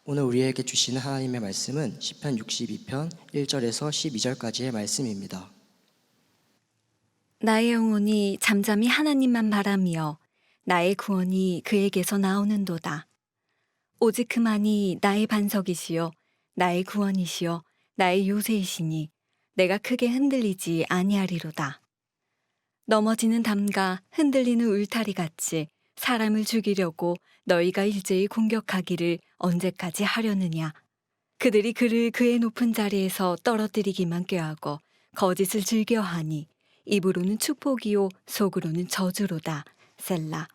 오늘 우리에게 주시는 하나님의 말씀은 시편 62편 1절에서 12절까지의 말씀입니다. 나의 영혼이 잠잠히 하나님만 바라며 나의 구원이 그에게서 나오는도다. 오직 그만이 나의 반석이시요 나의 구원이시요 나의 요새이시니 내가 크게 흔들리지 아니하리로다. 넘어지는 담과 흔들리는 울타리 같이 사람을 죽이려고 너희가 일제히 공격하기를 언제까지 하려느냐. 그들이 그를 그의 높은 자리에서 떨어뜨리기만 꾀하고 거짓을 즐겨하니 입으로는 축복이요 속으로는 저주로다. 셀라.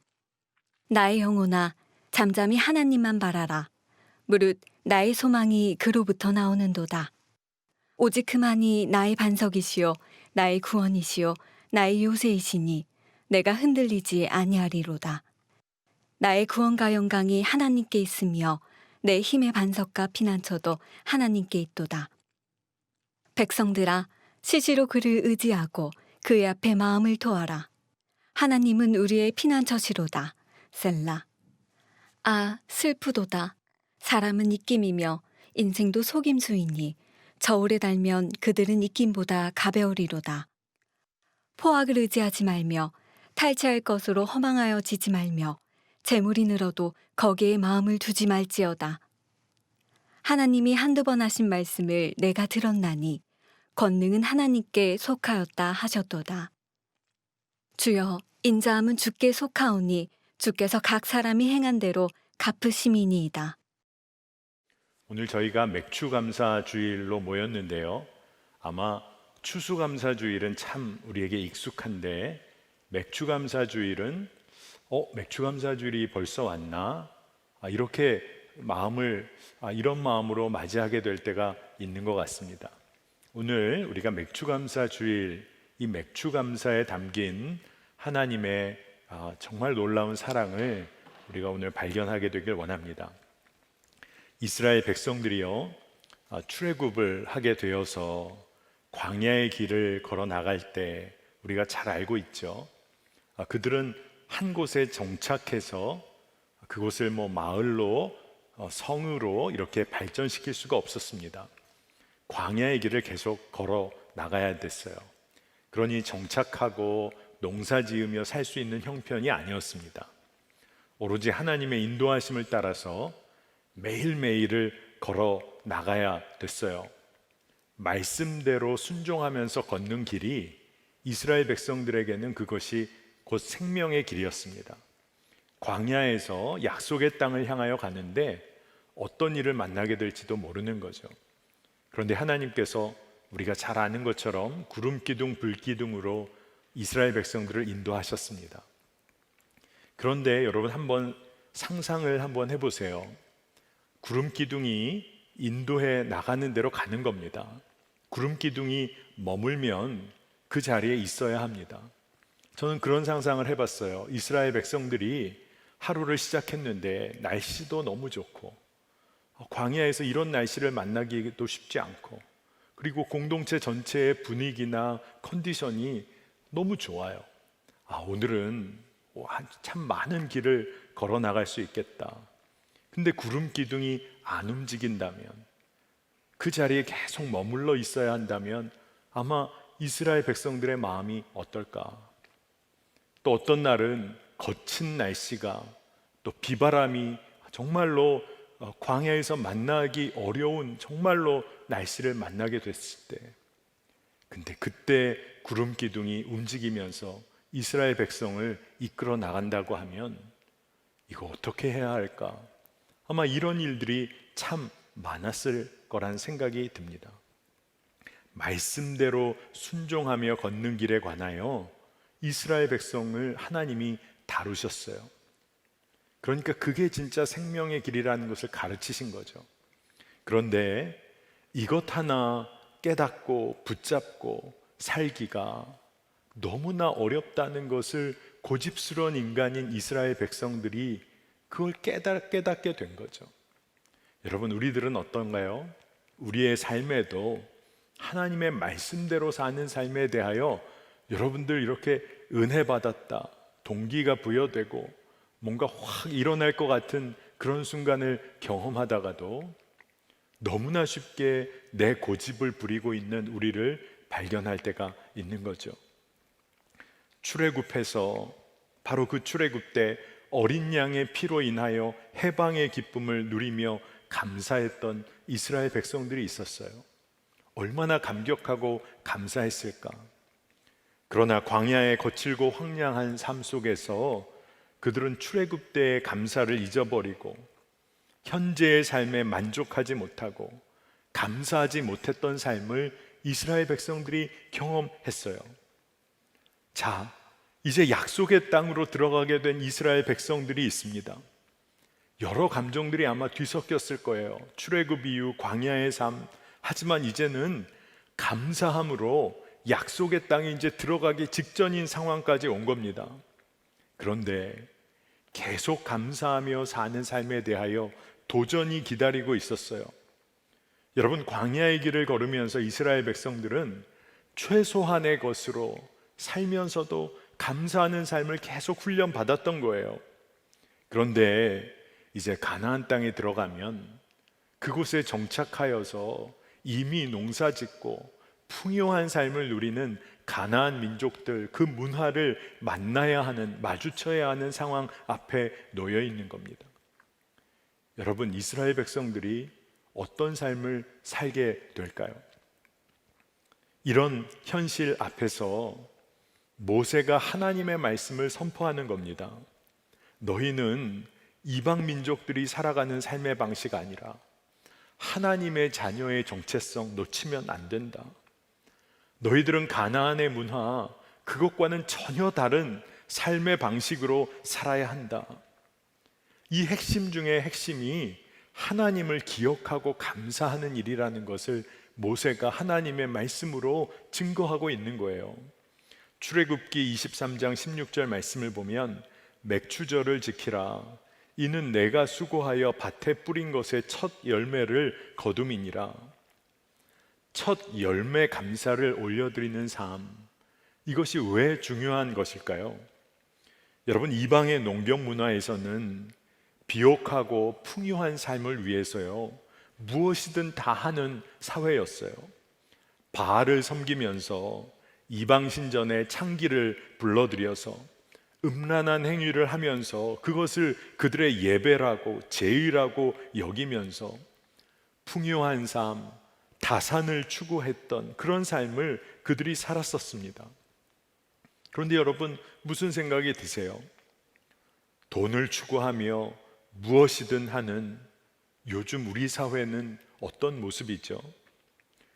나의 영혼아 잠잠히 하나님만 바라라. 무릇 나의 소망이 그로부터 나오는도다. 오직 그만이 나의 반석이시요 나의 구원이시요 나의 요새이시니 내가 흔들리지 아니하리로다. 나의 구원과 영광이 하나님께 있으며 내 힘의 반석과 피난처도 하나님께 있도다. 백성들아 시시로 그를 의지하고 그의 앞에 마음을 토하라. 하나님은 우리의 피난처시로다. 셀라. 아 슬프도다. 사람은 입김이며 인생도 속임수이니 저울에 달면 그들은 입김보다 가벼우리로다. 포악을 의지하지 말며 탈취할 것으로 허망하여 지지 말며 재물이 늘어도 거기에 마음을 두지 말지어다. 하나님이 한두 번 하신 말씀을 내가 들었나니 권능은 하나님께 속하였다 하셨도다. 주여 인자함은 주께 속하오니 주께서 각 사람이 행한 대로 갚으심이니이다. 오늘 저희가 맥추감사주일로 모였는데요. 아마 추수감사주일은 참 우리에게 익숙한데 맥추감사주일은 맥추감사주일이 벌써 왔나? 이렇게 이런 마음으로 맞이하게 될 때가 있는 것 같습니다. 오늘 우리가 맥추감사주일, 이 맥추감사에 담긴 하나님의 정말 놀라운 사랑을 우리가 오늘 발견하게 되길 원합니다. 이스라엘 백성들이요, 출애굽을 하게 되어서 광야의 길을 걸어 나갈 때 우리가 잘 알고 있죠. 그들은 한 곳에 정착해서 그곳을 마을로 성으로 이렇게 발전시킬 수가 없었습니다. 광야의 길을 계속 걸어 나가야 됐어요. 그러니 정착하고 농사 지으며 살 수 있는 형편이 아니었습니다. 오로지 하나님의 인도하심을 따라서 매일매일을 걸어 나가야 됐어요. 말씀대로 순종하면서 걷는 길이 이스라엘 백성들에게는 그것이 곧 생명의 길이었습니다. 광야에서 약속의 땅을 향하여 가는데 어떤 일을 만나게 될지도 모르는 거죠. 그런데 하나님께서 우리가 잘 아는 것처럼 구름기둥, 불기둥으로 이스라엘 백성들을 인도하셨습니다. 그런데 여러분 한번 상상을 한번 해보세요. 구름기둥이 인도해 나가는 대로 가는 겁니다. 구름기둥이 머물면 그 자리에 있어야 합니다. 저는 그런 상상을 해봤어요. 이스라엘 백성들이 하루를 시작했는데 날씨도 너무 좋고 광야에서 이런 날씨를 만나기도 쉽지 않고 그리고 공동체 전체의 분위기나 컨디션이 너무 좋아요. 오늘은 참 많은 길을 걸어 나갈 수 있겠다. 근데 구름 기둥이 안 움직인다면, 그 자리에 계속 머물러 있어야 한다면 아마 이스라엘 백성들의 마음이 어떨까? 또 어떤 날은 거친 날씨가, 또 비바람이 정말로 광야에서 만나기 어려운 정말로 날씨를 만나게 됐을 때, 근데 그때 구름 기둥이 움직이면서 이스라엘 백성을 이끌어 나간다고 하면 이거 어떻게 해야 할까? 아마 이런 일들이 참 많았을 거란 생각이 듭니다. 말씀대로 순종하며 걷는 길에 관하여 이스라엘 백성을 하나님이 다루셨어요. 그러니까 그게 진짜 생명의 길이라는 것을 가르치신 거죠. 그런데 이것 하나 깨닫고 붙잡고 살기가 너무나 어렵다는 것을 고집스러운 인간인 이스라엘 백성들이 그걸 깨닫게 된 거죠. 여러분, 우리들은 어떤가요? 우리의 삶에도 하나님의 말씀대로 사는 삶에 대하여 여러분들 이렇게 은혜 받았다, 동기가 부여되고 뭔가 확 일어날 것 같은 그런 순간을 경험하다가도 너무나 쉽게 내 고집을 부리고 있는 우리를 발견할 때가 있는 거죠. 출애굽해서 바로 그 출애굽 때 어린 양의 피로 인하여 해방의 기쁨을 누리며 감사했던 이스라엘 백성들이 있었어요. 얼마나 감격하고 감사했을까. 그러나 광야의 거칠고 황량한 삶 속에서 그들은 출애굽 때의 감사를 잊어버리고 현재의 삶에 만족하지 못하고 감사하지 못했던 삶을 이스라엘 백성들이 경험했어요. 자, 이제 약속의 땅으로 들어가게 된 이스라엘 백성들이 있습니다. 여러 감정들이 아마 뒤섞였을 거예요. 출애굽 이후 광야의 삶, 하지만 이제는 감사함으로 약속의 땅에 이제 들어가기 직전인 상황까지 온 겁니다. 그런데 계속 감사하며 사는 삶에 대하여 도전이 기다리고 있었어요. 여러분, 광야의 길을 걸으면서 이스라엘 백성들은 최소한의 것으로 살면서도 감사하는 삶을 계속 훈련받았던 거예요. 그런데 이제 가나안 땅에 들어가면 그곳에 정착하여서 이미 농사짓고 풍요한 삶을 누리는 가나안 민족들, 그 문화를 만나야 하는, 마주쳐야 하는 상황 앞에 놓여 있는 겁니다. 여러분, 이스라엘 백성들이 어떤 삶을 살게 될까요? 이런 현실 앞에서 모세가 하나님의 말씀을 선포하는 겁니다. 너희는 이방 민족들이 살아가는 삶의 방식 아니라 하나님의 자녀의 정체성 놓치면 안 된다. 너희들은 가나안의 문화, 그것과는 전혀 다른 삶의 방식으로 살아야 한다. 이 핵심 중에 핵심이 하나님을 기억하고 감사하는 일이라는 것을 모세가 하나님의 말씀으로 증거하고 있는 거예요. 출애굽기 23장 16절 말씀을 보면 맥추절을 지키라. 이는 내가 수고하여 밭에 뿌린 것의 첫 열매를 거둠이니라. 첫 열매 감사를 올려드리는 삶, 이것이 왜 중요한 것일까요? 여러분, 이방의 농경 문화에서는 비옥하고 풍요한 삶을 위해서요, 무엇이든 다 하는 사회였어요. 바알을 섬기면서 이방 신전에 창기를 불러들여서 음란한 행위를 하면서 그것을 그들의 예배라고 제의라고 여기면서 풍요한 삶, 다산을 추구했던 그런 삶을 그들이 살았었습니다. 그런데 여러분, 무슨 생각이 드세요? 돈을 추구하며 무엇이든 하는 요즘 우리 사회는 어떤 모습이죠?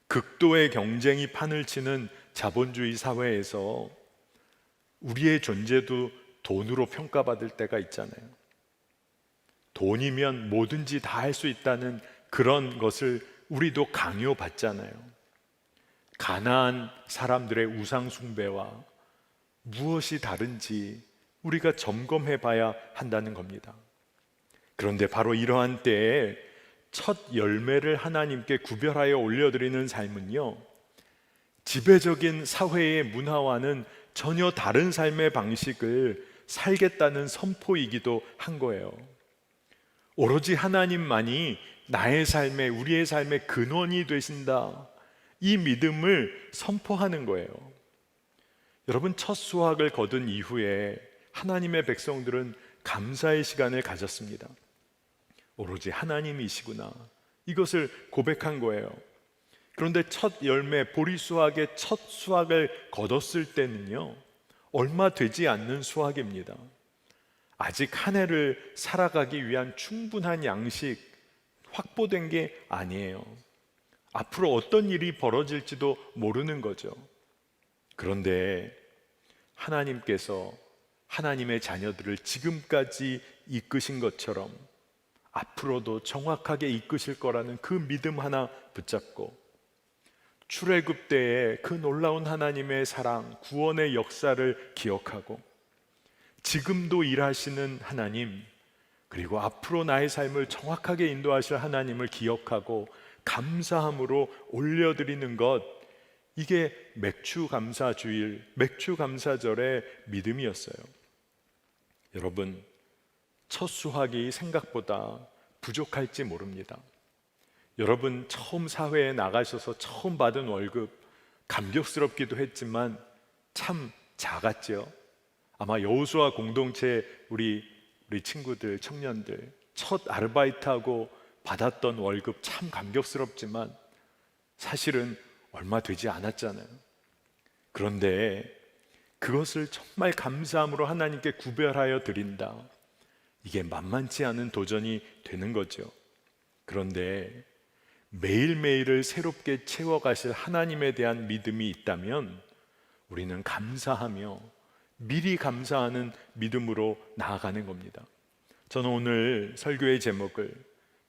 극도의 경쟁이 판을 치는 자본주의 사회에서 우리의 존재도 돈으로 평가받을 때가 있잖아요. 돈이면 뭐든지 다 할 수 있다는 그런 것을 우리도 강요받잖아요. 가나안 사람들의 우상 숭배와 무엇이 다른지 우리가 점검해 봐야 한다는 겁니다. 그런데 바로 이러한 때에 첫 열매를 하나님께 구별하여 올려드리는 삶은요, 지배적인 사회의 문화와는 전혀 다른 삶의 방식을 살겠다는 선포이기도 한 거예요. 오로지 하나님만이 나의 삶에, 우리의 삶의 근원이 되신다, 이 믿음을 선포하는 거예요. 여러분, 첫 수확을 거둔 이후에 하나님의 백성들은 감사의 시간을 가졌습니다. 오로지 하나님이시구나, 이것을 고백한 거예요. 그런데 첫 열매, 보리 수확의 첫 수확을 거뒀을 때는요, 얼마 되지 않는 수확입니다. 아직 한 해를 살아가기 위한 충분한 양식 확보된 게 아니에요. 앞으로 어떤 일이 벌어질지도 모르는 거죠. 그런데 하나님께서 하나님의 자녀들을 지금까지 이끄신 것처럼 앞으로도 정확하게 이끄실 거라는 그 믿음 하나 붙잡고, 출애굽 때의 그 놀라운 하나님의 사랑, 구원의 역사를 기억하고, 지금도 일하시는 하나님, 그리고 앞으로 나의 삶을 정확하게 인도하실 하나님을 기억하고 감사함으로 올려드리는 것, 이게 맥추감사주일, 맥추감사절의 믿음이었어요. 여러분, 첫 수확이 생각보다 부족할지 모릅니다. 여러분 처음 사회에 나가셔서 처음 받은 월급 감격스럽기도 했지만 참 작았죠. 아마 여호수아 공동체 우리 친구들, 청년들 첫 아르바이트하고 받았던 월급 참 감격스럽지만 사실은 얼마 되지 않았잖아요. 그런데 그것을 정말 감사함으로 하나님께 구별하여 드린다. 이게 만만치 않은 도전이 되는 거죠. 그런데 매일매일을 새롭게 채워가실 하나님에 대한 믿음이 있다면 우리는 감사하며 미리 감사하는 믿음으로 나아가는 겁니다. 저는 오늘 설교의 제목을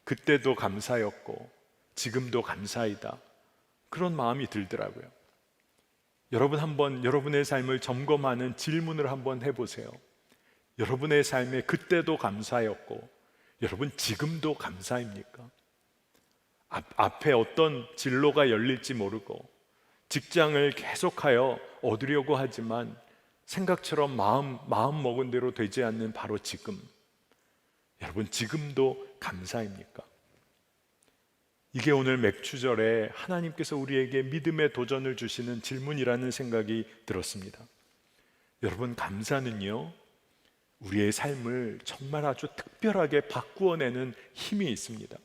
그때도 감사였고 지금도 감사이다, 그런 마음이 들더라고요. 여러분 한번 여러분의 삶을 점검하는 질문을 한번 해보세요. 여러분의 삶에 그때도 감사였고 여러분 지금도 감사입니까? 앞에 어떤 진로가 열릴지 모르고 직장을 계속하여 얻으려고 하지만 생각처럼 마음 먹은 대로 되지 않는 바로 지금, 여러분 지금도 감사입니까? 이게 오늘 맥추절에 하나님께서 우리에게 믿음의 도전을 주시는 질문이라는 생각이 들었습니다. 여러분, 감사는요 우리의 삶을 정말 아주 특별하게 바꾸어내는 힘이 있습니다.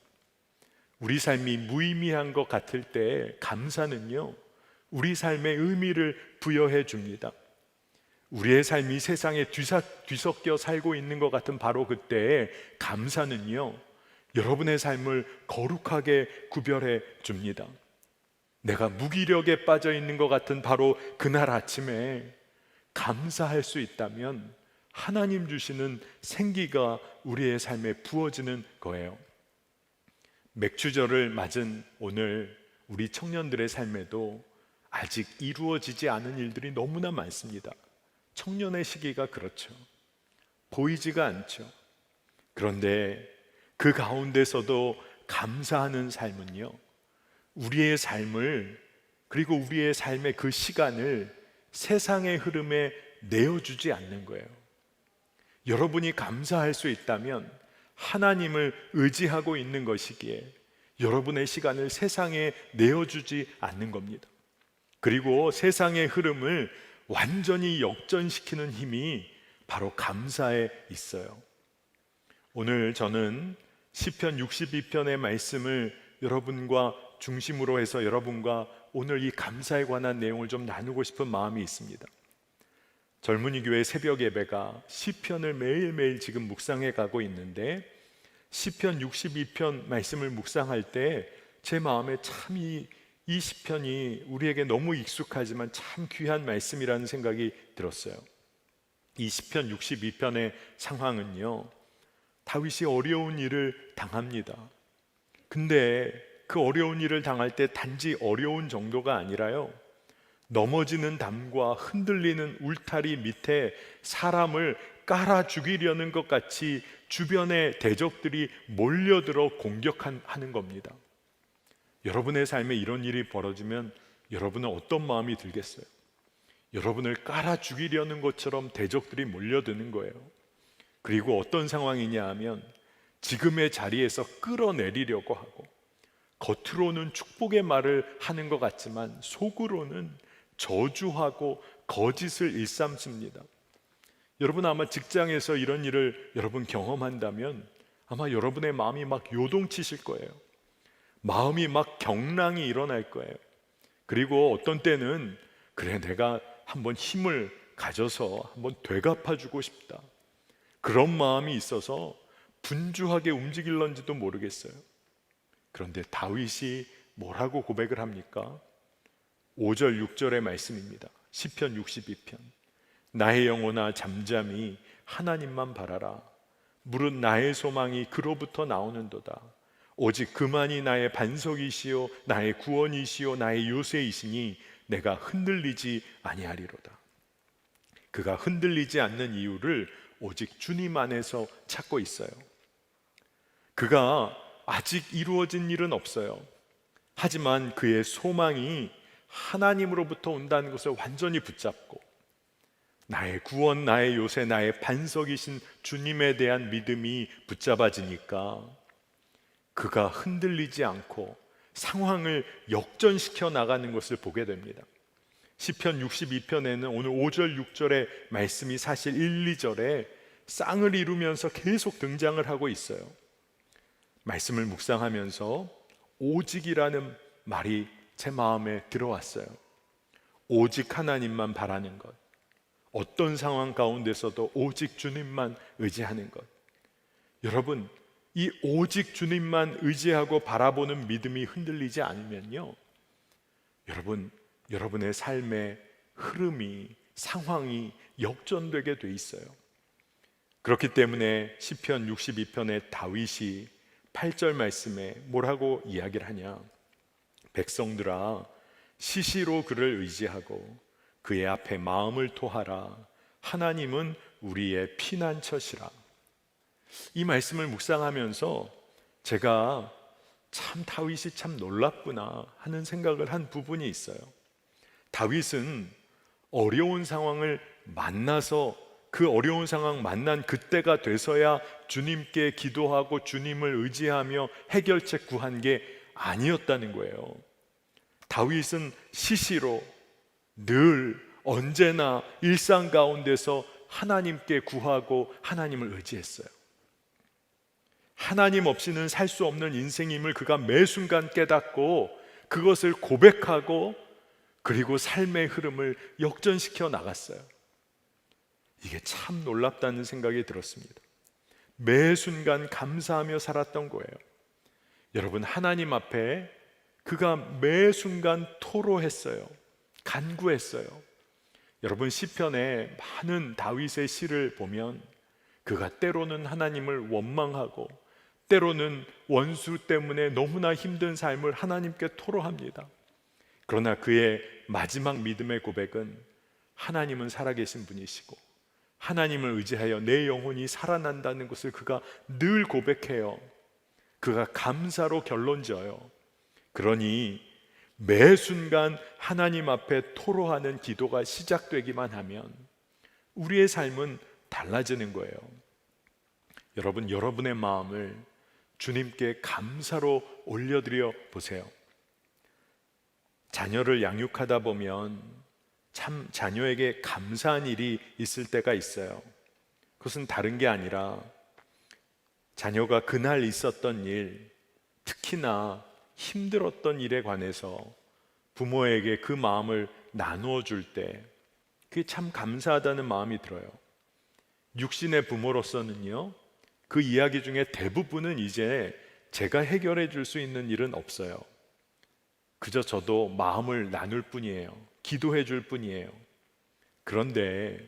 우리 삶이 무의미한 것 같을 때 감사는요 우리 삶에 의미를 부여해 줍니다. 우리의 삶이 세상에 뒤섞여 살고 있는 것 같은 바로 그때에 감사는요 여러분의 삶을 거룩하게 구별해 줍니다. 내가 무기력에 빠져 있는 것 같은 바로 그날 아침에 감사할 수 있다면 하나님 주시는 생기가 우리의 삶에 부어지는 거예요. 맥추절을 맞은 오늘 우리 청년들의 삶에도 아직 이루어지지 않은 일들이 너무나 많습니다. 청년의 시기가 그렇죠. 보이지가 않죠. 그런데 그 가운데서도 감사하는 삶은요 우리의 삶을, 그리고 우리의 삶의 그 시간을 세상의 흐름에 내어주지 않는 거예요. 여러분이 감사할 수 있다면 하나님을 의지하고 있는 것이기에 여러분의 시간을 세상에 내어주지 않는 겁니다. 그리고 세상의 흐름을 완전히 역전시키는 힘이 바로 감사에 있어요. 오늘 저는 시편 62편의 말씀을 여러분과 중심으로 해서 여러분과 오늘 이 감사에 관한 내용을 좀 나누고 싶은 마음이 있습니다. 젊은이 교회 새벽 예배가 시편을 매일매일 지금 묵상해 가고 있는데 시편 62편 말씀을 묵상할 때 제 마음에 참 이 시편이 우리에게 너무 익숙하지만 참 귀한 말씀이라는 생각이 들었어요. 이 시편 62편의 상황은요 다윗이 어려운 일을 당합니다. 근데 그 어려운 일을 당할 때 단지 어려운 정도가 아니라요 넘어지는 담과 흔들리는 울타리 밑에 사람을 깔아 죽이려는 것 같이 주변의 대적들이 몰려들어 공격하는 겁니다. 여러분의 삶에 이런 일이 벌어지면 여러분은 어떤 마음이 들겠어요? 여러분을 깔아 죽이려는 것처럼 대적들이 몰려드는 거예요. 그리고 어떤 상황이냐 하면 지금의 자리에서 끌어내리려고 하고 겉으로는 축복의 말을 하는 것 같지만 속으로는 저주하고 거짓을 일삼습니다. 여러분 아마 직장에서 이런 일을 여러분 경험한다면 아마 여러분의 마음이 막 요동치실 거예요. 마음이 막 경랑이 일어날 거예요. 그리고 어떤 때는 그래 내가 한번 힘을 가져서 한번 되갚아주고 싶다, 그런 마음이 있어서 분주하게 움직일런지도 모르겠어요. 그런데 다윗이 뭐라고 고백을 합니까? 5절 6절의 말씀입니다. 시편 62편. 나의 영혼아 잠잠히 하나님만 바라라. 무릇 나의 소망이 그로부터 나오는도다. 오직 그만이 나의 반석이시요 나의 구원이시요 나의 요새이시니 내가 흔들리지 아니하리로다. 그가 흔들리지 않는 이유를 오직 주님 안에서 찾고 있어요. 그가 아직 이루어진 일은 없어요. 하지만 그의 소망이 하나님으로부터 온다는 것을 완전히 붙잡고 나의 구원, 나의 요새, 나의 반석이신 주님에 대한 믿음이 붙잡아지니까 그가 흔들리지 않고 상황을 역전시켜 나가는 것을 보게 됩니다. 시편 62편에는 오늘 5절 6절의 말씀이 사실 1, 2절에 쌍을 이루면서 계속 등장을 하고 있어요. 말씀을 묵상하면서 오직이라는 말이 제 마음에 들어왔어요. 오직 하나님만 바라는 것, 어떤 상황 가운데서도 오직 주님만 의지하는 것. 여러분, 이 오직 주님만 의지하고 바라보는 믿음이 흔들리지 않으면요, 여러분의 삶의 흐름이, 상황이 역전되게 돼 있어요. 그렇기 때문에 시편 62편의 다윗이 8절 말씀에 뭐라고 이야기를 하냐? 백성들아, 시시로 그를 의지하고 그의 앞에 마음을 토하라. 하나님은 우리의 피난처시라. 이 말씀을 묵상하면서 제가 참 다윗이 참 놀랍구나 하는 생각을 한 부분이 있어요. 다윗은 어려운 상황을 만나서 그 어려운 상황 만난 그때가 돼서야 주님께 기도하고 주님을 의지하며 해결책 구한 게 아니었다는 거예요. 다윗은 시시로 늘 언제나 일상 가운데서 하나님께 구하고 하나님을 의지했어요. 하나님 없이는 살 수 없는 인생임을 그가 매 순간 깨닫고 그것을 고백하고 그리고 삶의 흐름을 역전시켜 나갔어요. 이게 참 놀랍다는 생각이 들었습니다. 매 순간 감사하며 살았던 거예요. 여러분, 하나님 앞에 그가 매 순간 토로했어요. 간구했어요. 여러분, 시편에 많은 다윗의 시를 보면 그가 때로는 하나님을 원망하고 때로는 원수 때문에 너무나 힘든 삶을 하나님께 토로합니다. 그러나 그의 마지막 믿음의 고백은 하나님은 살아계신 분이시고 하나님을 의지하여 내 영혼이 살아난다는 것을 그가 늘 고백해요. 그가 감사로 결론져요. 그러니 매 순간 하나님 앞에 토로하는 기도가 시작되기만 하면 우리의 삶은 달라지는 거예요. 여러분, 여러분의 마음을 주님께 감사로 올려드려 보세요. 자녀를 양육하다 보면 참 자녀에게 감사한 일이 있을 때가 있어요. 그것은 다른 게 아니라 자녀가 그날 있었던 일, 특히나 힘들었던 일에 관해서 부모에게 그 마음을 나누어 줄 때 그게 참 감사하다는 마음이 들어요. 육신의 부모로서는요, 그 이야기 중에 대부분은 이제 제가 해결해 줄 수 있는 일은 없어요. 그저 저도 마음을 나눌 뿐이에요. 기도해 줄 뿐이에요. 그런데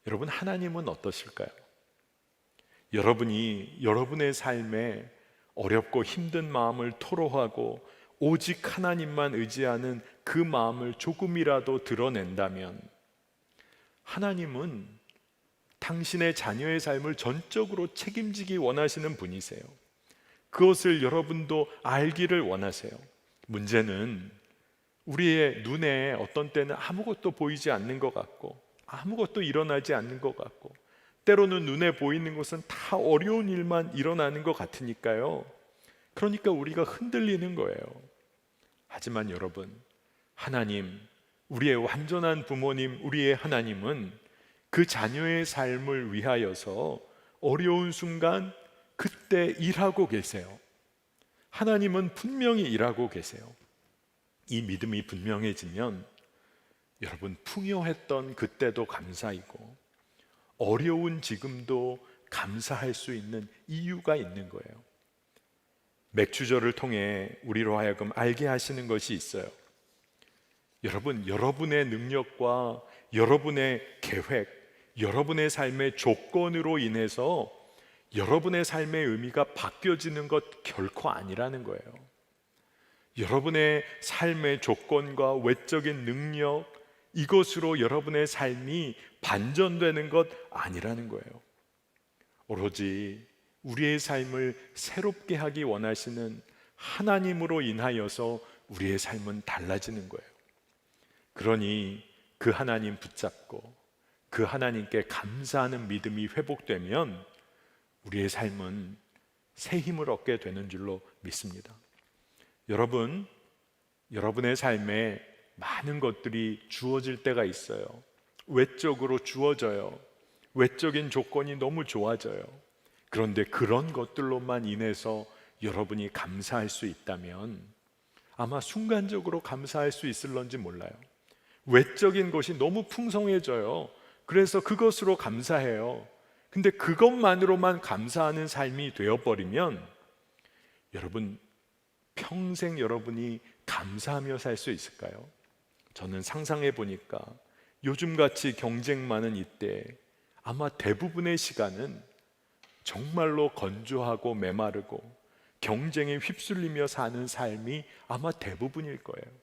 여러분, 하나님은 어떠실까요? 여러분이 여러분의 삶에 어렵고 힘든 마음을 토로하고 오직 하나님만 의지하는 그 마음을 조금이라도 드러낸다면 하나님은 당신의 자녀의 삶을 전적으로 책임지기 원하시는 분이세요. 그것을 여러분도 알기를 원하세요. 문제는 우리의 눈에 어떤 때는 아무것도 보이지 않는 것 같고 아무것도 일어나지 않는 것 같고 때로는 눈에 보이는 것은 다 어려운 일만 일어나는 것 같으니까요. 그러니까 우리가 흔들리는 거예요. 하지만 여러분, 하나님, 우리의 완전한 부모님, 우리의 하나님은 그 자녀의 삶을 위하여서 어려운 순간 그때 일하고 계세요. 하나님은 분명히 일하고 계세요. 이 믿음이 분명해지면 여러분, 풍요했던 그때도 감사이고 어려운 지금도 감사할 수 있는 이유가 있는 거예요. 맥주절을 통해 우리로 하여금 알게 하시는 것이 있어요. 여러분, 여러분의 능력과 여러분의 계획, 여러분의 삶의 조건으로 인해서 여러분의 삶의 의미가 바뀌어지는 것 결코 아니라는 거예요. 여러분의 삶의 조건과 외적인 능력, 이것으로 여러분의 삶이 반전되는 것 아니라는 거예요. 오로지 우리의 삶을 새롭게 하기 원하시는 하나님으로 인하여서 우리의 삶은 달라지는 거예요. 그러니 그 하나님 붙잡고 그 하나님께 감사하는 믿음이 회복되면 우리의 삶은 새 힘을 얻게 되는 줄로 믿습니다. 여러분, 여러분의 삶에 많은 것들이 주어질 때가 있어요. 외적으로 주어져요. 외적인 조건이 너무 좋아져요. 그런데 그런 것들로만 인해서 여러분이 감사할 수 있다면 아마 순간적으로 감사할 수 있을런지 몰라요. 외적인 것이 너무 풍성해져요. 그래서 그것으로 감사해요. 근데 그것만으로만 감사하는 삶이 되어버리면 여러분, 평생 여러분이 감사하며 살 수 있을까요? 저는 상상해 보니까 요즘같이 경쟁 많은 이때 아마 대부분의 시간은 정말로 건조하고 메마르고 경쟁에 휩쓸리며 사는 삶이 아마 대부분일 거예요.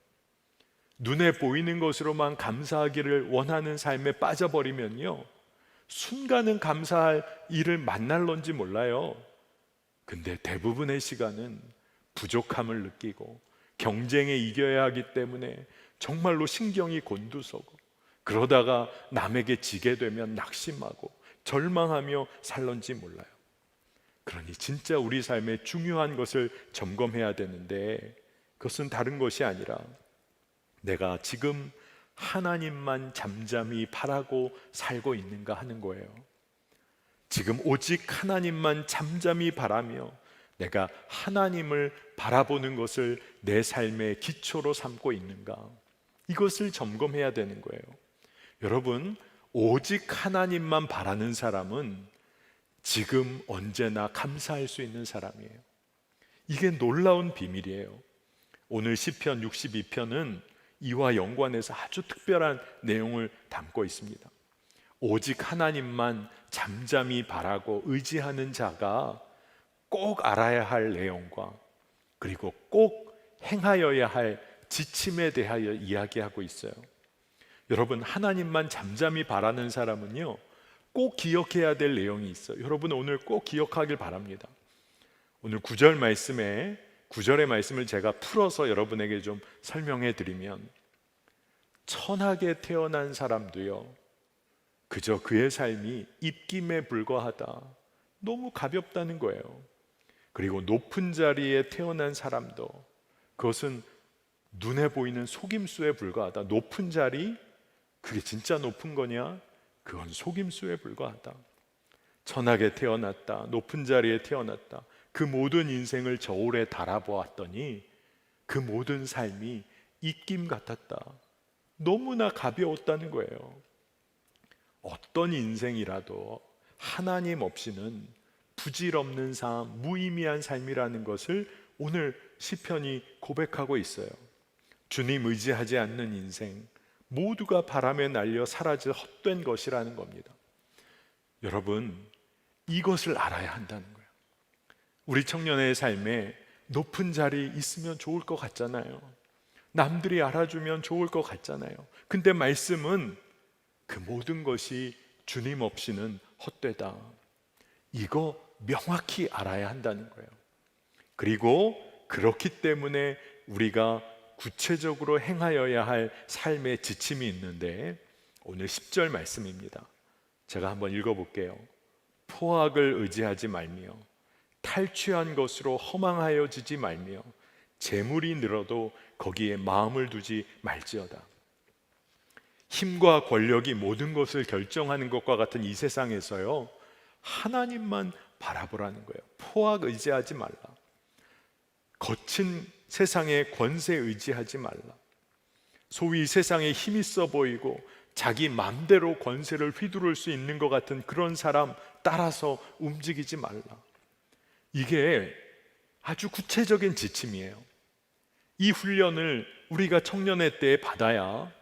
눈에 보이는 것으로만 감사하기를 원하는 삶에 빠져버리면요, 순간은 감사할 일을 만날런지 몰라요. 근데 대부분의 시간은 부족함을 느끼고 경쟁에 이겨야 하기 때문에 정말로 신경이 곤두서고, 그러다가 남에게 지게 되면 낙심하고 절망하며 살런지 몰라요. 그러니 진짜 우리 삶의 중요한 것을 점검해야 되는데, 그것은 다른 것이 아니라 내가 지금 하나님만 잠잠히 바라고 살고 있는가 하는 거예요. 지금 오직 하나님만 잠잠히 바라며 내가 하나님을 바라보는 것을 내 삶의 기초로 삼고 있는가, 이것을 점검해야 되는 거예요. 여러분, 오직 하나님만 바라는 사람은 지금 언제나 감사할 수 있는 사람이에요. 이게 놀라운 비밀이에요. 오늘 시편 62편은 이와 연관해서 아주 특별한 내용을 담고 있습니다. 오직 하나님만 잠잠히 바라고 의지하는 자가 꼭 알아야 할 내용과 그리고 꼭 행하여야 할 지침에 대하여 이야기하고 있어요. 여러분, 하나님만 잠잠히 바라는 사람은요, 꼭 기억해야 될 내용이 있어요. 여러분, 오늘 꼭 기억하길 바랍니다. 오늘 9절 말씀에 9절의 말씀을 제가 풀어서 여러분에게 좀 설명해 드리면, 천하게 태어난 사람도요, 그저 그의 삶이 입김에 불과하다, 너무 가볍다는 거예요. 그리고 높은 자리에 태어난 사람도 그것은 눈에 보이는 속임수에 불과하다. 높은 자리, 그게 진짜 높은 거냐? 그건 속임수에 불과하다. 천하게 태어났다, 높은 자리에 태어났다, 그 모든 인생을 저울에 달아보았더니 그 모든 삶이 입김 같았다. 너무나 가벼웠다는 거예요. 어떤 인생이라도 하나님 없이는 부질없는 삶, 무의미한 삶이라는 것을 오늘 시편이 고백하고 있어요. 주님 의지하지 않는 인생, 모두가 바람에 날려 사라질 헛된 것이라는 겁니다. 여러분, 이것을 알아야 한다는 거예요. 우리 청년의 삶에 높은 자리 있으면 좋을 것 같잖아요. 남들이 알아주면 좋을 것 같잖아요. 근데 말씀은 그 모든 것이 주님 없이는 헛되다. 이거 명확히 알아야 한다는 거예요. 그리고 그렇기 때문에 우리가 구체적으로 행하여야 할 삶의 지침이 있는데, 오늘 10절 말씀입니다. 제가 한번 읽어볼게요. 포악을 의지하지 말며 탈취한 것으로 허망하여지지 말며 재물이 늘어도 거기에 마음을 두지 말지어다. 힘과 권력이 모든 것을 결정하는 것과 같은 이 세상에서요, 하나님만 바라보라는 거예요. 포악 의지하지 말라. 거친 세상의 권세 의지하지 말라. 소위 세상에 힘 있어 보이고 자기 맘대로 권세를 휘두를 수 있는 것 같은 그런 사람 따라서 움직이지 말라. 이게 아주 구체적인 지침이에요. 이 훈련을 우리가 청년의 때에 받아야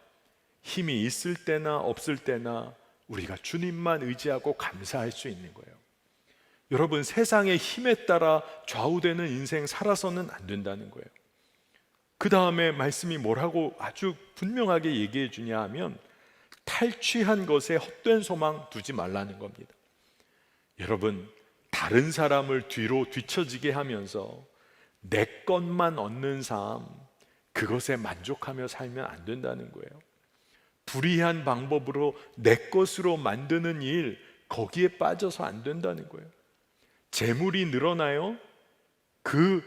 힘이 있을 때나 없을 때나 우리가 주님만 의지하고 감사할 수 있는 거예요. 여러분, 세상의 힘에 따라 좌우되는 인생 살아서는 안 된다는 거예요. 그 다음에 말씀이 뭐라고 아주 분명하게 얘기해 주냐 하면, 탈취한 것에 헛된 소망 두지 말라는 겁니다. 여러분, 다른 사람을 뒤로 뒤처지게 하면서 내 것만 얻는 삶, 그것에 만족하며 살면 안 된다는 거예요. 불의한 방법으로 내 것으로 만드는 일, 거기에 빠져서 안 된다는 거예요. 재물이 늘어나요? 그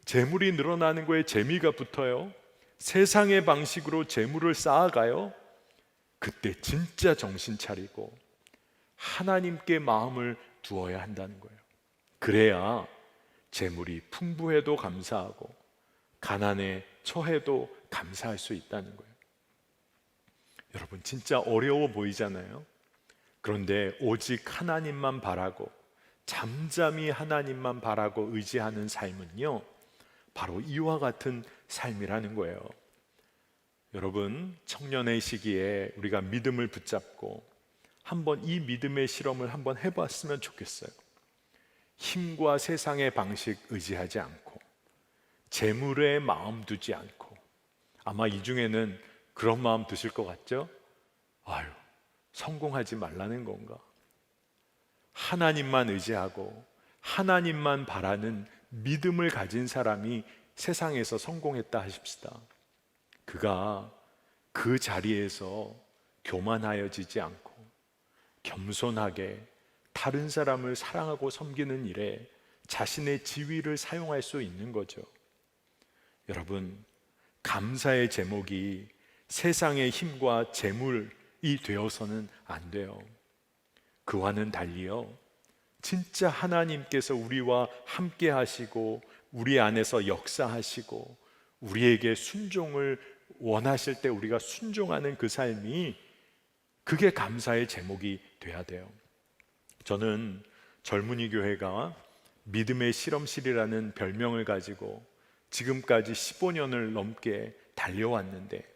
재물이 늘어나는 거에 재미가 붙어요. 세상의 방식으로 재물을 쌓아가요. 그때 진짜 정신 차리고 하나님께 마음을 두어야 한다는 거예요. 그래야 재물이 풍부해도 감사하고 가난에 처해도 감사할 수 있다는 거예요. 여러분, 진짜 어려워 보이잖아요. 그런데 오직 하나님만 바라고 잠잠히 하나님만 바라고 의지하는 삶은요, 바로 이와 같은 삶이라는 거예요. 여러분, 청년의 시기에 우리가 믿음을 붙잡고 한번 이 믿음의 실험을 한번 해봤으면 좋겠어요. 힘과 세상의 방식 의지하지 않고 재물에 마음 두지 않고, 아마 이 중에는 그런 마음 드실 것 같죠? 아유, 성공하지 말라는 건가? 하나님만 의지하고 하나님만 바라는 믿음을 가진 사람이 세상에서 성공했다 하십시다. 그가 그 자리에서 교만하여지지 않고 겸손하게 다른 사람을 사랑하고 섬기는 일에 자신의 지위를 사용할 수 있는 거죠. 여러분, 감사의 제목이 세상의 힘과 재물이 되어서는 안 돼요. 그와는 달리요, 진짜 하나님께서 우리와 함께 하시고 우리 안에서 역사하시고 우리에게 순종을 원하실 때 우리가 순종하는 그 삶이, 그게 감사의 제목이 돼야 돼요. 저는 젊은이 교회가 믿음의 실험실이라는 별명을 가지고 지금까지 15년을 넘게 달려왔는데,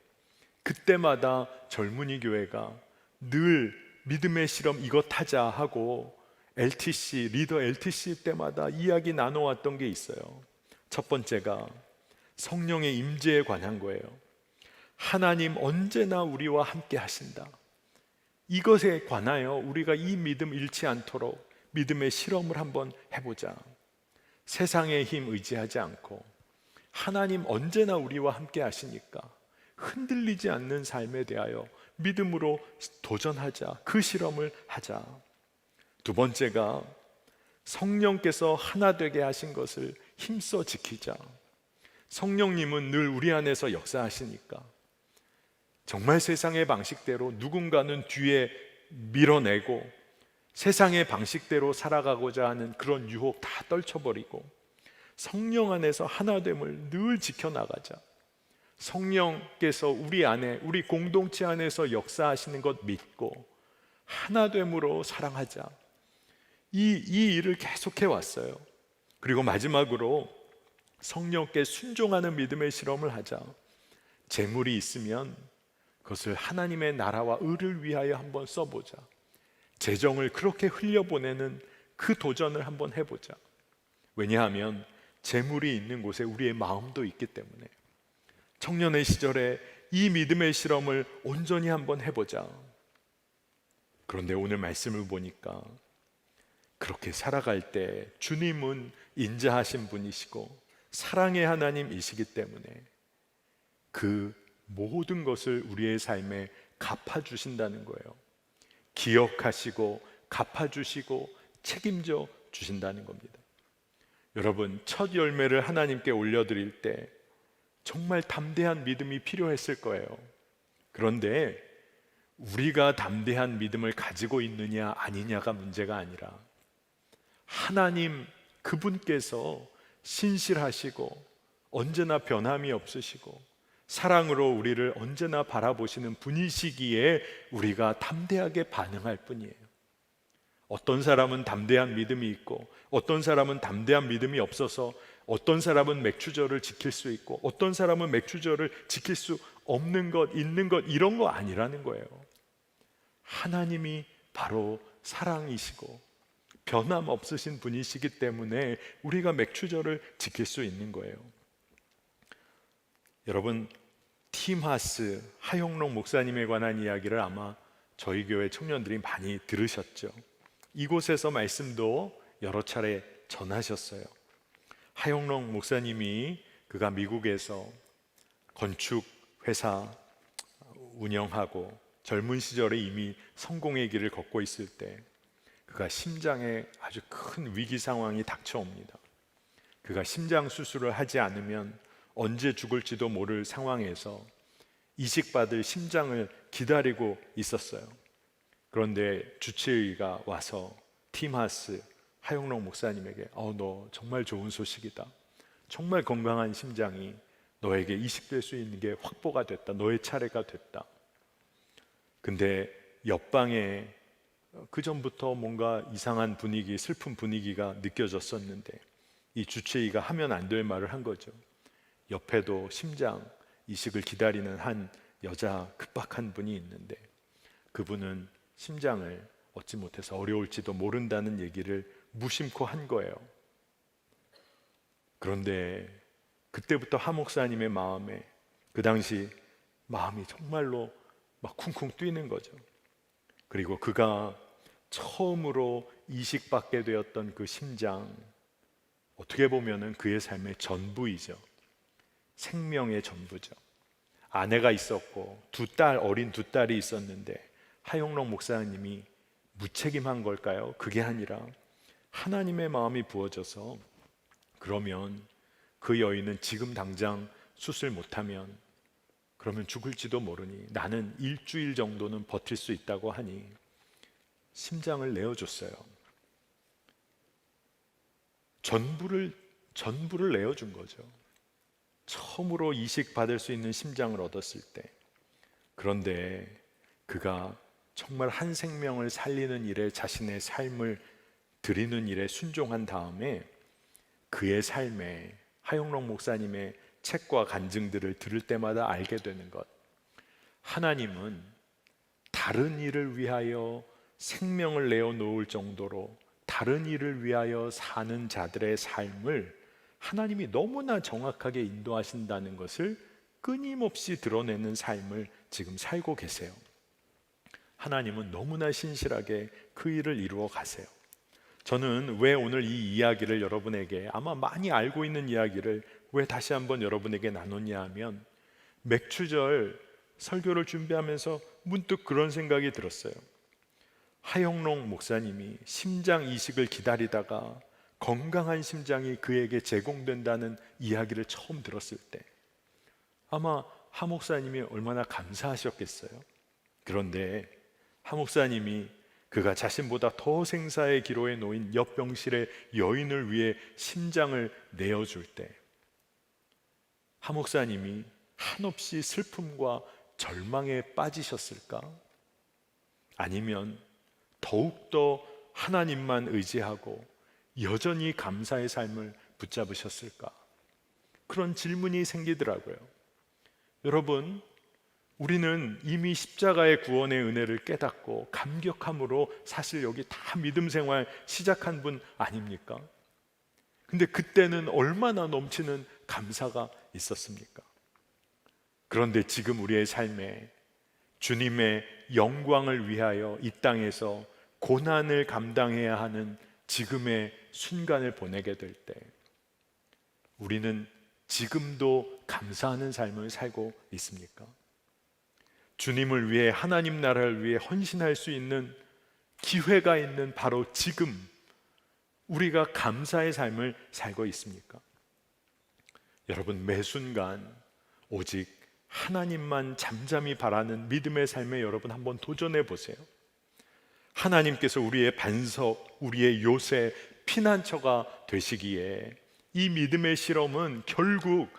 그때마다 젊은이 교회가 늘 믿음의 실험 이것 하자 하고 LTC, 리더 LTC 때마다 이야기 나눠왔던 게 있어요. 첫 번째가 성령의 임재에 관한 거예요. 하나님 언제나 우리와 함께 하신다. 이것에 관하여 우리가 이 믿음 잃지 않도록 믿음의 실험을 한번 해보자. 세상의 힘 의지하지 않고 하나님 언제나 우리와 함께 하시니까 흔들리지 않는 삶에 대하여 믿음으로 도전하자. 그 실험을 하자. 두 번째가 성령께서 하나 되게 하신 것을 힘써 지키자. 성령님은 늘 우리 안에서 역사하시니까 정말 세상의 방식대로 누군가는 뒤에 밀어내고 세상의 방식대로 살아가고자 하는 그런 유혹 다 떨쳐버리고 성령 안에서 하나됨을 늘 지켜나가자. 성령께서 우리 안에, 우리 공동체 안에서 역사하시는 것 믿고 하나됨으로 사랑하자. 이 일을 계속해 왔어요. 그리고 마지막으로 성령께 순종하는 믿음의 실험을 하자. 재물이 있으면 그것을 하나님의 나라와 의를 위하여 한번 써보자. 재정을 그렇게 흘려보내는 그 도전을 한번 해보자. 왜냐하면 재물이 있는 곳에 우리의 마음도 있기 때문에. 청년의 시절에 이 믿음의 실험을 온전히 한번 해보자. 그런데 오늘 말씀을 보니까 그렇게 살아갈 때 주님은 인자하신 분이시고 사랑의 하나님이시기 때문에 그 모든 것을 우리의 삶에 갚아주신다는 거예요. 기억하시고 갚아주시고 책임져 주신다는 겁니다. 여러분, 첫 열매를 하나님께 올려드릴 때 정말 담대한 믿음이 필요했을 거예요. 그런데 우리가 담대한 믿음을 가지고 있느냐 아니냐가 문제가 아니라 하나님 그분께서 신실하시고 언제나 변함이 없으시고 사랑으로 우리를 언제나 바라보시는 분이시기에 우리가 담대하게 반응할 뿐이에요. 어떤 사람은 담대한 믿음이 있고 어떤 사람은 담대한 믿음이 없어서 어떤 사람은 맥주절을 지킬 수 있고 어떤 사람은 맥주절을 지킬 수 없는 것, 있는 것, 이런 거 아니라는 거예요. 하나님이 바로 사랑이시고 변함없으신 분이시기 때문에 우리가 맥주절을 지킬 수 있는 거예요. 여러분, 팀하스 하용록 목사님에 관한 이야기를 아마 저희 교회 청년들이 많이 들으셨죠. 이곳에서 말씀도 여러 차례 전하셨어요. 하용록 목사님이 그가 미국에서 건축 회사 운영하고 젊은 시절에 이미 성공의 길을 걷고 있을 때 그가 심장에 아주 큰 위기 상황이 닥쳐옵니다. 그가 심장 수술을 하지 않으면 언제 죽을지도 모를 상황에서 이식받을 심장을 기다리고 있었어요. 그런데 주치의가 와서 팀하스 하용록 목사님에게 너 정말 좋은 소식이다. 정말 건강한 심장이 너에게 이식될 수 있는 게 확보가 됐다. 너의 차례가 됐다. 근데 옆방에 그 전부터 뭔가 이상한 분위기, 슬픈 분위기가 느껴졌었는데 이 주치의가 하면 안 될 말을 한 거죠. 옆에도 심장 이식을 기다리는 한 여자 급박한 분이 있는데 그분은 심장을 얻지 못해서 어려울지도 모른다는 얘기를 무심코 한 거예요. 그런데 그때부터 하 목사님의 마음에 그 당시 마음이 정말로 막 쿵쿵 뛰는 거죠. 그리고 그가 처음으로 이식받게 되었던 그 심장, 어떻게 보면은 그의 삶의 전부이죠. 생명의 전부죠. 아내가 있었고 어린 두 딸이 있었는데 하용록 목사님이 무책임한 걸까요? 그게 아니라 하나님의 마음이 부어져서 그러면 그 여인은 지금 당장 수술 못하면 그러면 죽을지도 모르니 나는 일주일 정도는 버틸 수 있다고 하니 심장을 내어줬어요. 전부를 내어준 거죠. 처음으로 이식 받을 수 있는 심장을 얻었을 때. 그런데 그가 정말 한 생명을 살리는 일에 자신의 삶을 드리는 일에 순종한 다음에 그의 삶에 하용록 목사님의 책과 간증들을 들을 때마다 알게 되는 것, 하나님은 다른 일을 위하여 생명을 내어놓을 정도로 다른 일을 위하여 사는 자들의 삶을 하나님이 너무나 정확하게 인도하신다는 것을 끊임없이 드러내는 삶을 지금 살고 계세요. 하나님은 너무나 신실하게 그 일을 이루어 가세요. 저는 왜 오늘 이 이야기를 여러분에게, 아마 많이 알고 있는 이야기를 왜 다시 한번 여러분에게 나눴냐 하면, 맥추절 설교를 준비하면서 문득 그런 생각이 들었어요. 하용록 목사님이 심장 이식을 기다리다가 건강한 심장이 그에게 제공된다는 이야기를 처음 들었을 때 아마 하 목사님이 얼마나 감사하셨겠어요. 그런데 하 목사님이 그가 자신보다 더 생사의 기로에 놓인 옆 병실의 여인을 위해 심장을 내어줄 때 하 목사님이 한없이 슬픔과 절망에 빠지셨을까? 아니면 더욱더 하나님만 의지하고 여전히 감사의 삶을 붙잡으셨을까? 그런 질문이 생기더라고요. 여러분, 우리는 이미 십자가의 구원의 은혜를 깨닫고 감격함으로 사실 여기 다 믿음 생활 시작한 분 아닙니까? 근데 그때는 얼마나 넘치는 감사가 있었습니까? 그런데 지금 우리의 삶에 주님의 영광을 위하여 이 땅에서 고난을 감당해야 하는 지금의 순간을 보내게 될 때 우리는 지금도 감사하는 삶을 살고 있습니까? 주님을 위해, 하나님 나라를 위해 헌신할 수 있는 기회가 있는 바로 지금 우리가 감사의 삶을 살고 있습니까? 여러분, 매 순간 오직 하나님만 잠잠히 바라는 믿음의 삶에 여러분 한번 도전해 보세요. 하나님께서 우리의 반석, 우리의 요새, 피난처가 되시기에 이 믿음의 실험은 결국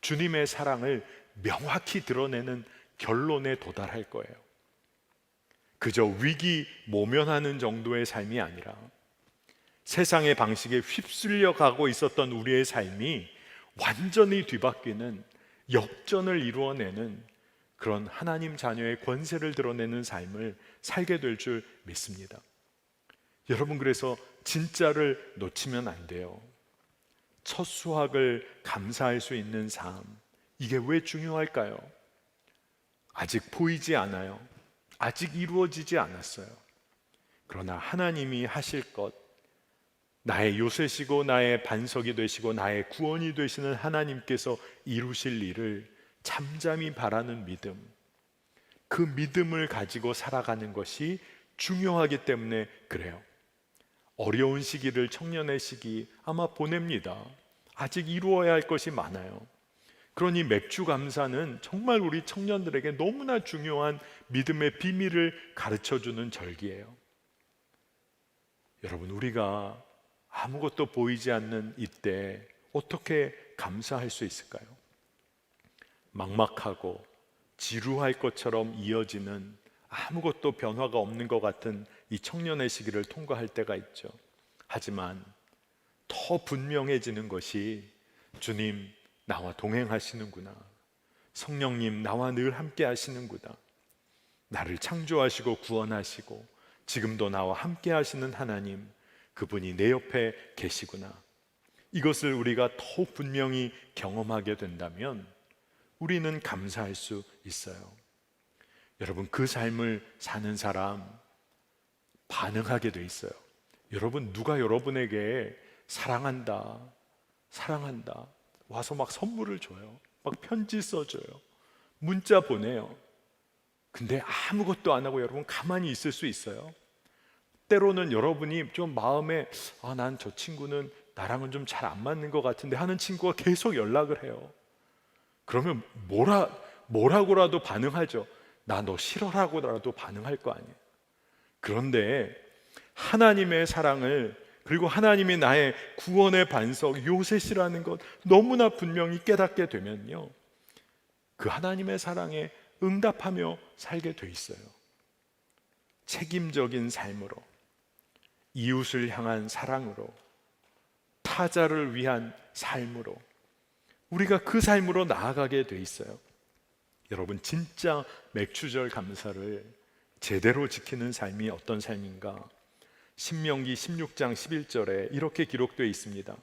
주님의 사랑을 명확히 드러내는 결론에 도달할 거예요. 그저 위기 모면하는 정도의 삶이 아니라 세상의 방식에 휩쓸려 가고 있었던 우리의 삶이 완전히 뒤바뀌는 역전을 이루어내는 그런 하나님 자녀의 권세를 드러내는 삶을 살게 될 줄 믿습니다. 여러분, 그래서 진짜를 놓치면 안 돼요. 첫 수확을 감사할 수 있는 삶, 이게 왜 중요할까요? 아직 보이지 않아요. 아직 이루어지지 않았어요. 그러나 하나님이 하실 것, 나의 요새시고 나의 반석이 되시고 나의 구원이 되시는 하나님께서 이루실 일을 잠잠히 바라는 믿음, 그 믿음을 가지고 살아가는 것이 중요하기 때문에 그래요. 어려운 시기를, 청년의 시기 아마 보냅니다. 아직 이루어야 할 것이 많아요. 그러니 맥주 감사는 정말 우리 청년들에게 너무나 중요한 믿음의 비밀을 가르쳐주는 절기예요. 여러분, 우리가 아무것도 보이지 않는 이때 어떻게 감사할 수 있을까요? 막막하고 지루할 것처럼 이어지는 아무것도 변화가 없는 것 같은 이 청년의 시기를 통과할 때가 있죠. 하지만 더 분명해지는 것이 주님 나와 동행하시는구나, 성령님 나와 늘 함께 하시는구나, 나를 창조하시고 구원하시고 지금도 나와 함께 하시는 하나님, 그분이 내 옆에 계시구나. 이것을 우리가 더욱 분명히 경험하게 된다면 우리는 감사할 수 있어요. 여러분, 그 삶을 사는 사람 반응하게 돼 있어요. 여러분, 누가 여러분에게 사랑한다, 사랑한다 와서 막 선물을 줘요. 막 편지 써줘요. 문자 보내요. 근데 아무것도 안 하고 여러분 가만히 있을 수 있어요? 때로는 여러분이 좀 마음에 난 저 친구는 나랑은 좀 잘 안 맞는 것 같은데 하는 친구가 계속 연락을 해요. 그러면 뭐라고라도 반응하죠. 나 너 싫어라고라도 반응할 거 아니에요. 그런데 하나님의 사랑을, 그리고 하나님이 나의 구원의 반석 요셉이라는 것 너무나 분명히 깨닫게 되면요, 그 하나님의 사랑에 응답하며 살게 돼 있어요. 책임적인 삶으로, 이웃을 향한 사랑으로, 타자를 위한 삶으로, 우리가 그 삶으로 나아가게 돼 있어요. 여러분, 진짜 맥주절 감사를 제대로 지키는 삶이 어떤 삶인가? 신명기 16장 11절에 이렇게 기록되어 있습니다.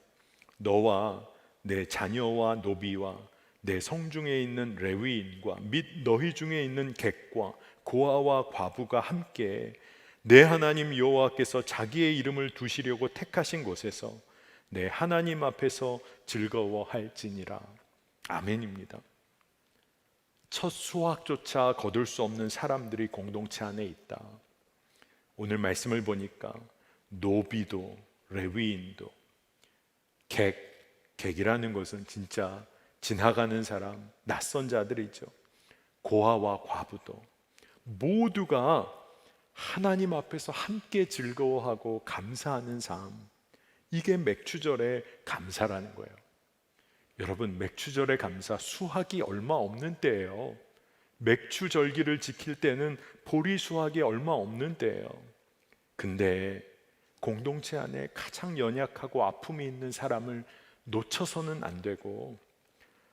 너와 내 자녀와 노비와 내 성중에 있는 레위인과 및 너희 중에 있는 객과 고아와 과부가 함께 내 하나님 여호와께서 자기의 이름을 두시려고 택하신 곳에서 내 하나님 앞에서 즐거워할지니라. 아멘입니다. 첫 수확조차 거둘 수 없는 사람들이 공동체 안에 있다. 오늘 말씀을 보니까 노비도 레위인도, 객이라는 것은 진짜 지나가는 사람, 낯선 자들이죠. 고아와 과부도 모두가 하나님 앞에서 함께 즐거워하고 감사하는 삶, 이게 맥주절의 감사라는 거예요. 여러분, 맥주절의 감사, 수확이 얼마 없는 때예요. 맥주 절기를 지킬 때는 보리 수확이 얼마 없는 때예요. 근데 공동체 안에 가장 연약하고 아픔이 있는 사람을 놓쳐서는 안 되고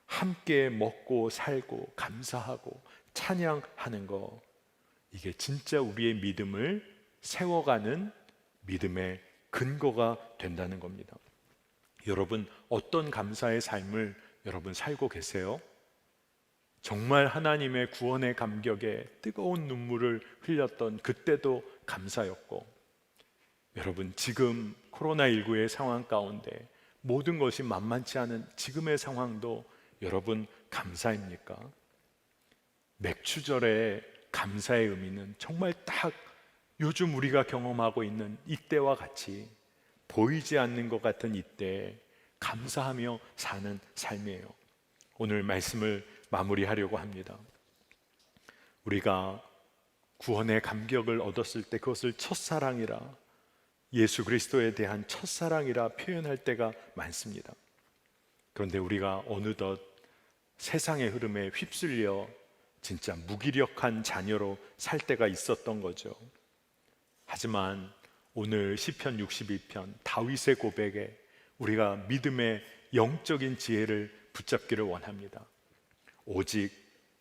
함께 먹고 살고 감사하고 찬양하는 거, 이게 진짜 우리의 믿음을 세워가는 믿음의 근거가 된다는 겁니다. 여러분, 어떤 감사의 삶을 여러분 살고 계세요? 정말 하나님의 구원의 감격에 뜨거운 눈물을 흘렸던 그때도 감사였고, 여러분, 지금 코로나19의 상황 가운데 모든 것이 만만치 않은 지금의 상황도 여러분 감사입니까? 맥주절의 감사의 의미는 정말 딱 요즘 우리가 경험하고 있는 이때와 같이 보이지 않는 것 같은 이때에 감사하며 사는 삶이에요. 오늘 말씀을 마무리하려고 합니다. 우리가 구원의 감격을 얻었을 때 그것을 첫사랑이라, 예수 그리스도에 대한 첫사랑이라 표현할 때가 많습니다. 그런데 우리가 어느덧 세상의 흐름에 휩쓸려 진짜 무기력한 자녀로 살 때가 있었던 거죠. 하지만 오늘 시편 62편 다윗의 고백에 우리가 믿음의 영적인 지혜를 붙잡기를 원합니다. 오직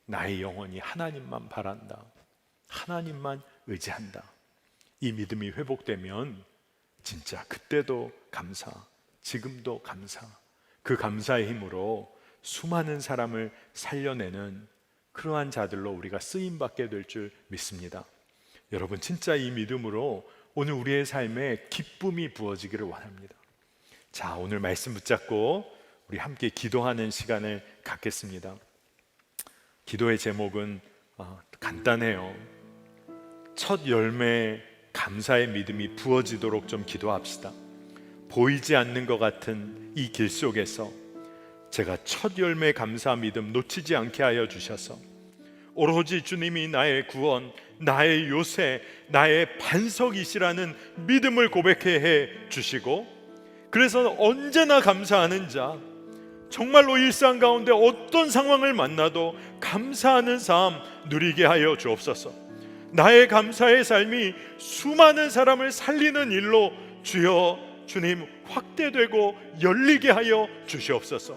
나의 영혼이 하나님만 바란다, 하나님만 의지한다. 이 믿음이 회복되면 진짜 그때도 감사, 지금도 감사, 그 감사의 힘으로 수많은 사람을 살려내는 그러한 자들로 우리가 쓰임받게 될 줄 믿습니다. 여러분, 진짜 이 믿음으로 오늘 우리의 삶에 기쁨이 부어지기를 원합니다. 자, 오늘 말씀 붙잡고 우리 함께 기도하는 시간을 갖겠습니다. 기도의 제목은 간단해요. 첫 열매 감사의 믿음이 부어지도록 좀 기도합시다. 보이지 않는 것 같은 이 길 속에서 제가 첫 열매 감사 믿음 놓치지 않게 하여 주셔서 오로지 주님이 나의 구원, 나의 요새, 나의 반석이시라는 믿음을 고백해 해 주시고, 그래서 언제나 감사하는 자, 정말로 일상 가운데 어떤 상황을 만나도 감사하는 삶 누리게 하여 주옵소서. 나의 감사의 삶이 수많은 사람을 살리는 일로 주여 주님 확대되고 열리게 하여 주시옵소서.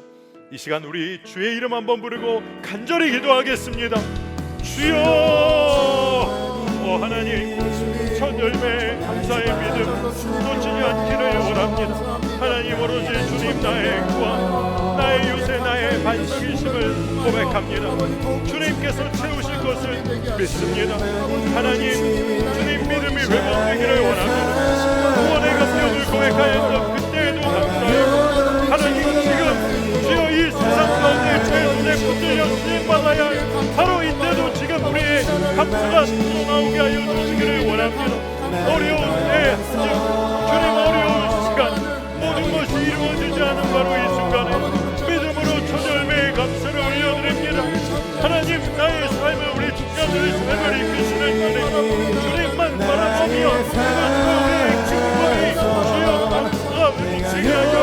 이 시간 우리 주의 이름 한번 부르고 간절히 기도하겠습니다. 주여, 하나님, 첫 열매 감사의 믿음 놓치지 않기를 원합니다. 하나님, 오로지 주님 나의 구원, 나의 요새, 나의 반석이심을 고백합니다. 주님께서 채우실 것을 믿습니다. 하나님, 주님 믿음이 회복되기를 원합니다. 구원의 감격을 고백하였던 그때에도 감사해요. 하나님, 지금 주여 이 세상 가운데 주의 손에 붙들려 주님받아야 할 바로 이때도 지금 우리의 감사가 쏟아나오게 하여 주시기를 원합니다. 어려운 때, 주님 어려운 시간, 모든 것이 이루어지지 않은 바로 이 순간에 믿음으로 첫 열매의 감사를 올려드립니다. 하나님, 나의 삶을, 우리 직자들의 삶을 이끄시는 분에 주님만 바라보며 우리의 기쁨이 주여 감사가 회복되게 하여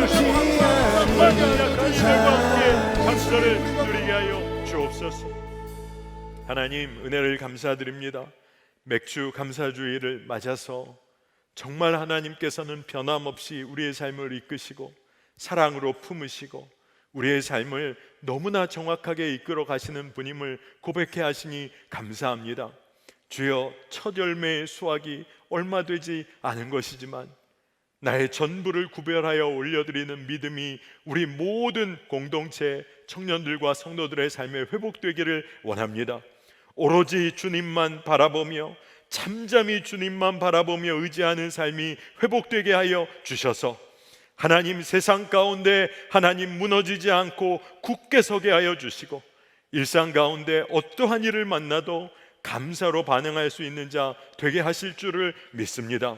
주시고 정말 약한 이들과 함께 감사를 누리게 하여 주옵소서. 하나님, 은혜를 감사드립니다. 맥주 감사주의를 맞아서 정말 하나님께서는 변함없이 우리의 삶을 이끄시고 사랑으로 품으시고 우리의 삶을 너무나 정확하게 이끌어 가시는 분임을 고백해 하시니 감사합니다. 주여, 첫 열매의 수확이 얼마 되지 않은 것이지만 나의 전부를 구별하여 올려드리는 믿음이 우리 모든 공동체 청년들과 성도들의 삶에 회복되기를 원합니다. 오로지 주님만 바라보며 잠잠히 주님만 바라보며 의지하는 삶이 회복되게 하여 주셔서 하나님, 세상 가운데 하나님 무너지지 않고 굳게 서게 하여 주시고 일상 가운데 어떠한 일을 만나도 감사로 반응할 수 있는 자 되게 하실 줄을 믿습니다.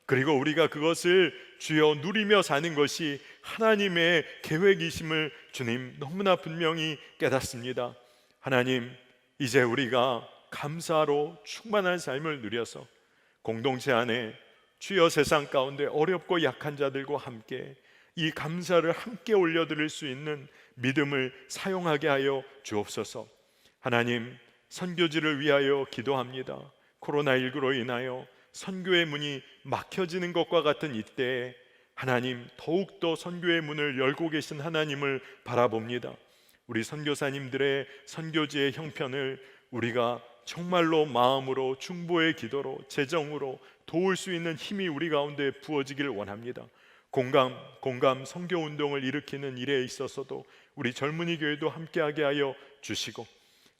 그리고 우리가 그것을 주여 누리며 사는 것이 하나님의 계획이심을 주님 너무나 분명히 깨닫습니다. 하나님, 이제 우리가 감사로 충만한 삶을 누려서 공동체 안에 주여 세상 가운데 어렵고 약한 자들과 함께 이 감사를 함께 올려드릴 수 있는 믿음을 사용하게 하여 주옵소서. 하나님, 선교지를 위하여 기도합니다. 코로나19로 인하여 선교의 문이 막혀지는 것과 같은 이때에 하나님, 더욱더 선교의 문을 열고 계신 하나님을 바라봅니다. 우리 선교사님들의 선교지의 형편을 우리가 정말로 마음으로, 중보의 기도로, 재정으로 도울 수 있는 힘이 우리 가운데 부어지길 원합니다. 공감 선교운동을 일으키는 일에 있어서도 우리 젊은이 교회도 함께하게 하여 주시고,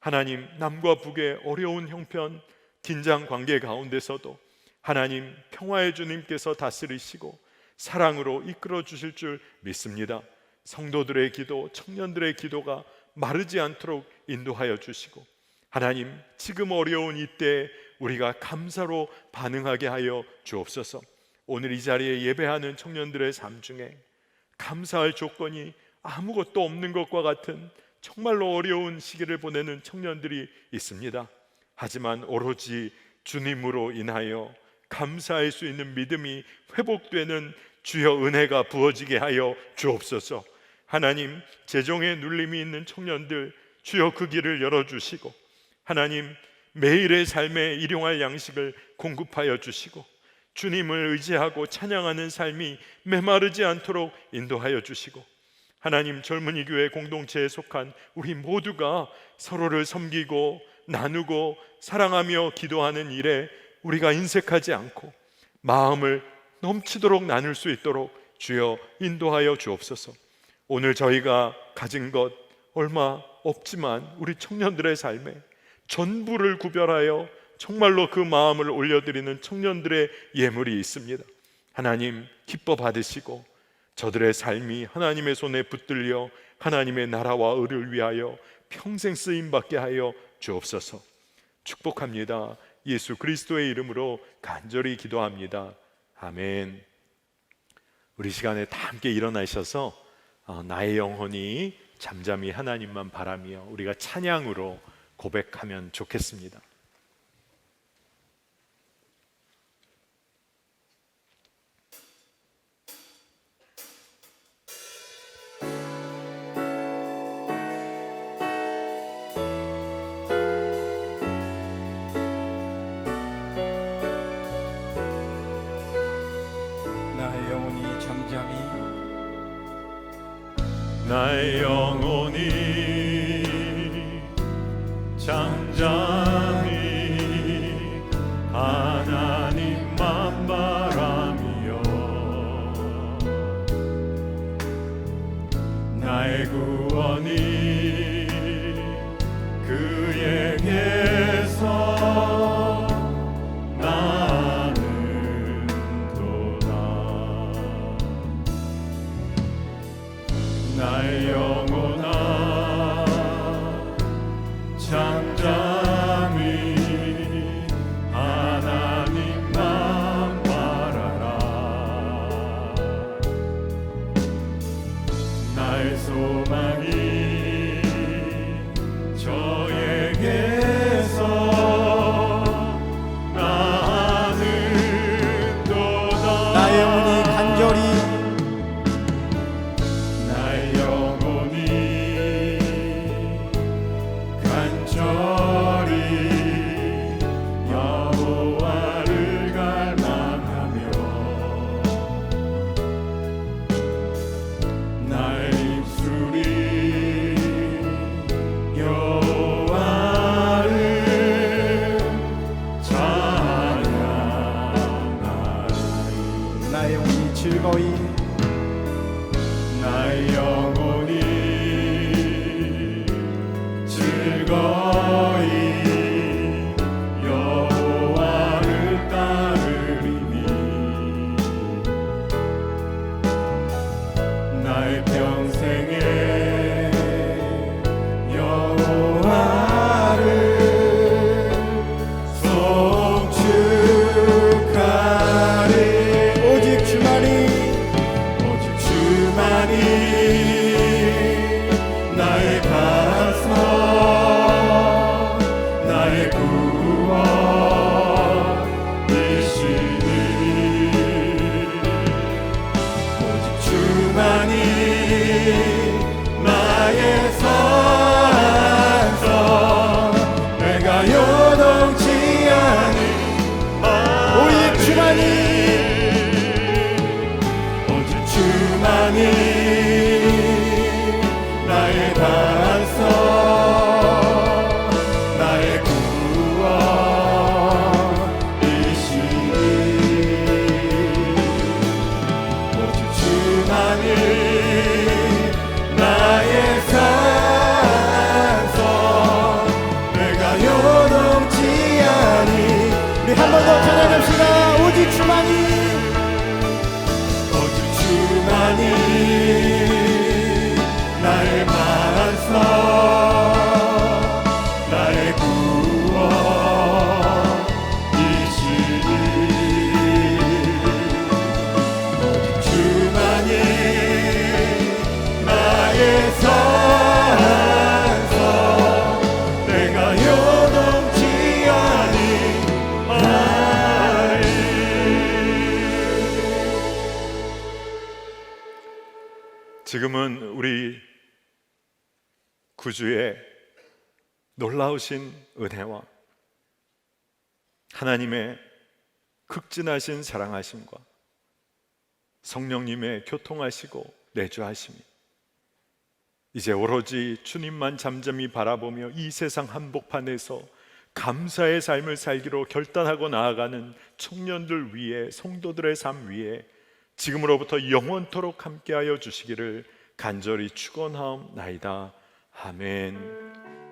하나님, 남과 북의 어려운 형편, 긴장 관계 가운데서도 하나님, 평화의 주님께서 다스리시고 사랑으로 이끌어 주실 줄 믿습니다. 성도들의 기도, 청년들의 기도가 마르지 않도록 인도하여 주시고, 하나님, 지금 어려운 이때 우리가 감사로 반응하게 하여 주옵소서. 오늘 이 자리에 예배하는 청년들의 삶 중에 감사할 조건이 아무것도 없는 것과 같은 정말로 어려운 시기를 보내는 청년들이 있습니다. 하지만 오로지 주님으로 인하여 감사할 수 있는 믿음이 회복되는 주여 은혜가 부어지게 하여 주옵소서. 하나님, 재정에 눌림이 있는 청년들 주여 그 길을 열어주시고, 하나님, 매일의 삶에 일용할 양식을 공급하여 주시고 주님을 의지하고 찬양하는 삶이 메마르지 않도록 인도하여 주시고, 하나님, 젊은이 교회 공동체에 속한 우리 모두가 서로를 섬기고 나누고 사랑하며 기도하는 일에 우리가 인색하지 않고 마음을 넘치도록 나눌 수 있도록 주여 인도하여 주옵소서. 오늘 저희가 가진 것 얼마 없지만 우리 청년들의 삶에 전부를 구별하여 정말로 그 마음을 올려드리는 청년들의 예물이 있습니다. 하나님, 기뻐 받으시고 저들의 삶이 하나님의 손에 붙들려 하나님의 나라와 의를 위하여 평생 쓰임받게 하여 주옵소서. 축복합니다. 예수 그리스도의 이름으로 간절히 기도합니다. 아멘. 우리 시간에 다 함께 일어나셔서 나의 영혼이 잠잠히 하나님만 바라며 우리가 찬양으로 고백하면 좋겠습니다. 나의 영혼이 잠잠히 나의 영혼이 잠잠히 하나님만 바라며 나의 구원이 그에게서 나는도다. 나의 영혼아 잠잠히 하나님만 바라라. 나의 소망이 저에게서 나는도다. 나의 영혼이 간절히 나의 영혼이 간절히 여호와를 갈망하며 나의 입술이 여호와를 찬양하리. 나의 영혼이 즐거이 나의 영혼이 즐거이 여호와를 따르리니 나의 평생에 여호와를 송축하리. 오직 주만이 오직 주만이 나의 반석 나의 구원이시니 오직 주만이 나의 산성 내가 요동치 아니 오직 주만이 오직 주만이 나의 반석 나의 구원이시니 오직 주만이 나의 산성 내가 요동치 아니. 우리 한 번 더 찬양합시다. 오직 주만이 오직 주만이 나의 반석 나의 구원이시니 오직 주만이 나의 산성 내가 요동치 아니하리. 지금은 우리 구주의 놀라우신 은혜와 하나님의 극진하신 사랑하심과 성령님의 교통하시고 내주하심이 이제 오로지 주님만 잠잠히 바라보며 이 세상 한복판에서 감사의 삶을 살기로 결단하고 나아가는 청년들 위해, 성도들의 삶 위에 지금으로부터 영원토록 함께하여 주시기를 간절히 축원하옵나이다. 아멘.